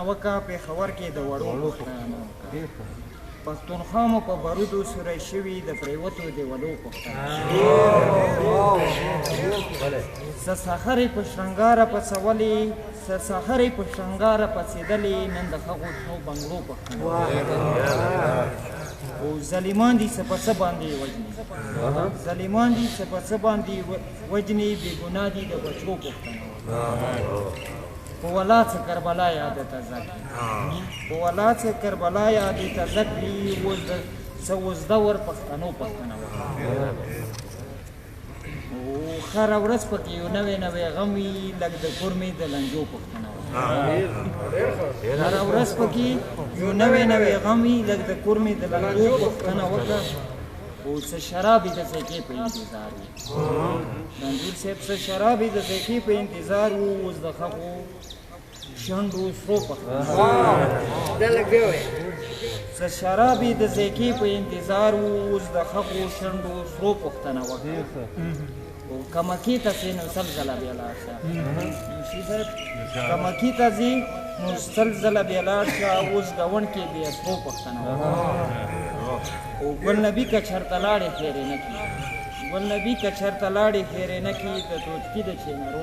وکړه پېښور کې د وړو پښتانه پښتونخوا مو په برودو سوری شوي د پرېوتو دیولو پښتانه څه سحرې په شرنګاره پڅولې څه سحرې په شرنګاره پڅېدلې نن د هغو شنو بنګلو پښتانه او ظالمان دي څه په څه باندې وژني ظالمان دي څه په څه باندې وژني بې ګناه دي د بچو پښتانه په ولا څه کربلا یادې تازه کړي په ولا څه کربلا یادې تازه کړي څه وزدور پښتنو پښتانه او هره ورځ پکې یو نوی نوی غم وي لږ د کورمې د لنجو پښتانه هره ورځ پکې یو نوی نوی غم وي لږ د کورمې د لنجو پښتانه وکړه او څه شرابې د زیکې په انتظار وي رنځور صاحب څه شرابې د زیکې په انتظار وو اوس د هغو شنډو سرو پښتانه څه شرابې د زیکې په انتظار وو اوس د هغو شنډو سرو پښتانه وکړه او کمکې ته ځې نو سل ځله بیا لاړ شه منشي صاحب کمکې ته ځې نو سل ځله بیا لاړ شه اوس ګاونډ کې بیا سرو پښتانه وکړه او ګل نبي که چېرته لاړې خیرې نه کړي ګل نبي که چېرته لاړې خیرې نه کړي د توتکي د چینرو